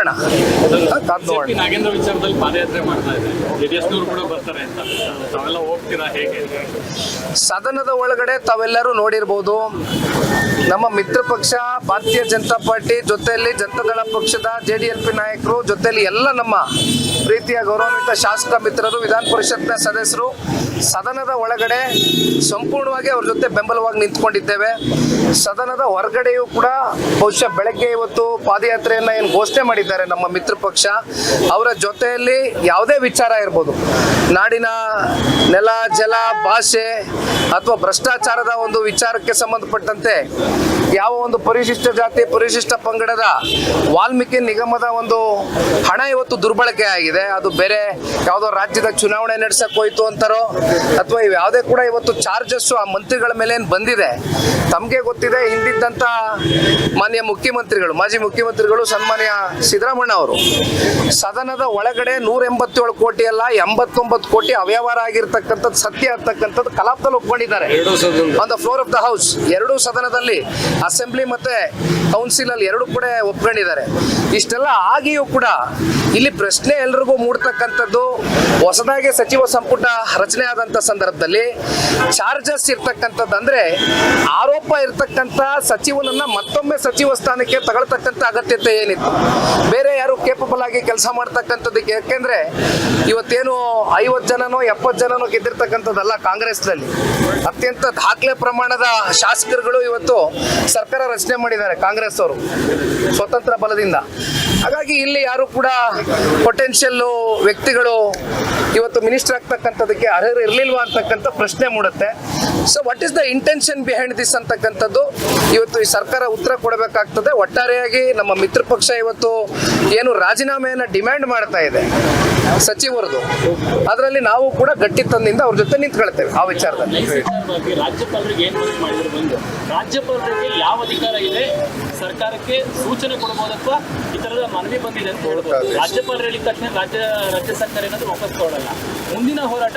ನೋಡೋಣ. ನಾಗೇಂದ್ರ ವಿಚಾರದಲ್ಲಿ ಪಾದಯಾತ್ರೆ ಮಾಡ್ತಾ ಇದೆ, ಜೆಡಿಎಸ್ನವರು ಕೂಡ ಬರ್ತಾರೆ ಅಂತ, ತಾವೆಲ್ಲ ಹೋಗ್ತೀರಾ ಹೇಗೆ? ಸದನದ ಒಳಗಡೆ ತಾವೆಲ್ಲರೂ ನೋಡಿರ್ಬೋದು, ನಮ್ಮ ಮಿತ್ರ ಪಕ್ಷ ಭಾರತೀಯ ಜನತಾ ಪಾರ್ಟಿ ಜೊತೆಯಲ್ಲಿ ಜನತಾದಳ ಪಕ್ಷದ JDLP ನಾಯಕರು ಜೊತೆಯಲ್ಲಿ ಎಲ್ಲ ನಮ್ಮ ಪ್ರೀತಿಯ ಗೌರವಾನ್ವಿತ ಶಾಸಕ ಮಿತ್ರರು, ವಿಧಾನ ಪರಿಷತ್ನ ಸದಸ್ಯರು ಸದನದ ಒಳಗಡೆ ಸಂಪೂರ್ಣವಾಗಿ ಅವ್ರ ಜೊತೆ ಬೆಂಬಲವಾಗಿ ನಿಂತ್ಕೊಂಡಿದ್ದೇವೆ. ಸದನದ ಹೊರಗಡೆಯೂ ಕೂಡ ಬಹುಶಃ ಬೆಳಗ್ಗೆ ಇವತ್ತು ಪಾದಯಾತ್ರೆಯನ್ನ ಏನು ಘೋಷಣೆ ಮಾಡಿದ್ದಾರೆ ನಮ್ಮ ಮಿತ್ರ ಪಕ್ಷ, ಅವರ ಜೊತೆಯಲ್ಲಿ ಯಾವುದೇ ವಿಚಾರ ಇರ್ಬೋದು, ನಾಡಿನ ನೆಲ ಜಲ ಭಾಷೆ ಅಥವಾ ಭ್ರಷ್ಟಾಚಾರದ ಒಂದು ವಿಚಾರಕ್ಕೆ ಸಂಬಂಧಪಟ್ಟಂತೆ ಯಾವ ಒಂದು ಪರಿಶಿಷ್ಟ ಜಾತಿ ಪರಿಶಿಷ್ಟ ಪಂಗಡದ ವಾಲ್ಮೀಕಿ ನಿಗಮದ ಒಂದು ಹಣ ಇವತ್ತು ದುರ್ಬಳಕೆ ಆಗಿದೆ, ಅದು ಬೇರೆ ಯಾವುದೋ ರಾಜ್ಯದ ಚುನಾವಣೆ ನಡೆಸಕ್ ಹೋಯ್ತು ಅಂತಾರೋ ಅಥವಾ ಯಾವುದೇ ಕೂಡ ಇವತ್ತು ಚಾರ್ಜಸ್ ಆ ಮಂತ್ರಿಗಳ ಮೇಲೆ ಏನು ಬಂದಿದೆ. ತಮಗೆ ಗೊತ್ತಿದೆ, ಹಿಂದಿದ್ದಂತ ಮಾನ್ಯ ಮುಖ್ಯಮಂತ್ರಿಗಳು, ಮಾಜಿ ಮುಖ್ಯಮಂತ್ರಿಗಳು ಸನ್ಮಾನ್ಯ ಸಿದ್ದರಾಮಣ್ಣ ಅವರು ಸದನದ ಒಳಗಡೆ 187 ಕೋಟಿ ಅಲ್ಲ 89 ಕೋಟಿ ಅವ್ಯವಹಾರ ಆಗಿರ್ತಕ್ಕಂಥದ್ದು ಸತ್ಯ ಅಂತಕ್ಕಂಥದ್ದು ಕಲಾಪದಲ್ಲಿ ಒಪ್ಕೊಂಡಿದ್ದಾರೆ on the floor of the house. ಎರಡೂ ಸದನದಲ್ಲಿ, ಅಸೆಂಬ್ಲಿ ಮತ್ತೆ ಕೌನ್ಸಿಲ್ ಅಲ್ಲಿ ಎರಡು ಕೂಡ ಒಪ್ಕೊಂಡಿದ್ದಾರೆ. ಇಷ್ಟೆಲ್ಲ ಆಗಿಯೂ ಕೂಡ ಇಲ್ಲಿ ಪ್ರಶ್ನೆ ಎಲ್ರಿಗೂ ಮೂಡ್ತಕ್ಕಂಥದ್ದು, ಹೊಸದಾಗಿ ಸಚಿವ ಸಂಪುಟ ರಚನೆ ಆದಂತ ಸಂದರ್ಭದಲ್ಲಿ ಚಾರ್ಜಸ್ ಇರ್ತಕ್ಕಂಥದ್ದು ಅಂದ್ರೆ ಆರೋಪ ಇರ್ತಕ್ಕಂಥ ಸಚಿವನನ್ನ ಮತ್ತೊಮ್ಮೆ ಸಚಿವ ಸ್ಥಾನಕ್ಕೆ ತಗೊಳ್ತಕ್ಕಂಥ ಅಗತ್ಯತೆ ಏನಿತ್ತು? ಬೇರೆ ಯಾರು ಕೇಪಬಲ್ ಆಗಿ ಕೆಲಸ ಮಾಡ್ತಕ್ಕಂಥದ್ದಕ್ಕೆ. ಯಾಕೆಂದ್ರೆ ಇವತ್ತೇನು 50 ಜನನೋ 70 ಜನನೋ ಗೆದ್ದಿರ್ತಕ್ಕಂಥದ್ದಲ್ಲ, ಕಾಂಗ್ರೆಸ್ನಲ್ಲಿ ಅತ್ಯಂತ ದಾಖಲೆ ಪ್ರಮಾಣದ ಶಾಸಕರುಗಳು ಇವತ್ತು ಸರ್ಕಾರ ರಚನೆ ಮಾಡಿದ್ದಾರೆ ಕಾಂಗ್ರೆಸ್ ಅವರು ಸ್ವತಂತ್ರ ಬಲದಿಂದ. ಹಾಗಾಗಿ ಇಲ್ಲಿ ಯಾರು ಕೂಡ ಪೊಟೆನ್ಷಿಯಲ್ ವ್ಯಕ್ತಿಗಳು ಇವತ್ತು ಮಿನಿಸ್ಟರ್ ಆಗ್ತಕ್ಕಂಥದಕ್ಕೆ ಅರ್ಹರು ಇರಲಿಲ್ವಾ ಅಂತಕ್ಕಂಥ ಪ್ರಶ್ನೆ ಮೂಡುತ್ತೆ. So what is the intention behind this ಅಂತಕ್ಕಂಥದ್ದು ಇವತ್ತು ಈ ಸರ್ಕಾರ ಉತ್ತರ ಕೊಡಬೇಕಾಗ್ತದೆ. ಒಟ್ಟಾರೆಯಾಗಿ ನಮ್ಮ ಮಿತ್ರ ಪಕ್ಷ ಇವತ್ತು ಏನು ರಾಜೀನಾಮೆಯನ್ನ ಡಿಮ್ಯಾಂಡ್ ಮಾಡ್ತಾ ಇದೆ ಸಚಿವರದು, ಅದರಲ್ಲಿ ನಾವು ಕೂಡ ಗಟ್ಟಿತನದಿಂದ ಅವ್ರ ಜೊತೆ ನಿಂತ್ಕೊಳ್ತೇವೆ ಆ ವಿಚಾರದಲ್ಲಿ. ರಾಜ್ಯಪಾಲರಿಗೆ ಏನು ಮಾಡಿದ್ರು ಬಂದು, ರಾಜ್ಯಪಾಲರಿಗೆ ಯಾವ ಅಧಿಕಾರ ಇದೆ ಸರ್ಕಾರಕ್ಕೆ ಸೂಚನೆ ಕೊಡಬಹುದು ಅಥವಾ ಈ ತರದ ಮನವಿ ಬಂದಿದೆ ಅಂತ ಹೇಳ್ಬೋದು. ರಾಜ್ಯಪಾಲರು ಹೇಳಿದ ತಕ್ಷಣ ರಾಜ್ಯ ಸರ್ಕಾರ ಏನಾದರೂ ವಾಪಸ್ ಕೊಡಲ್ಲ. ಮುಂದಿನ ಹೋರಾಟ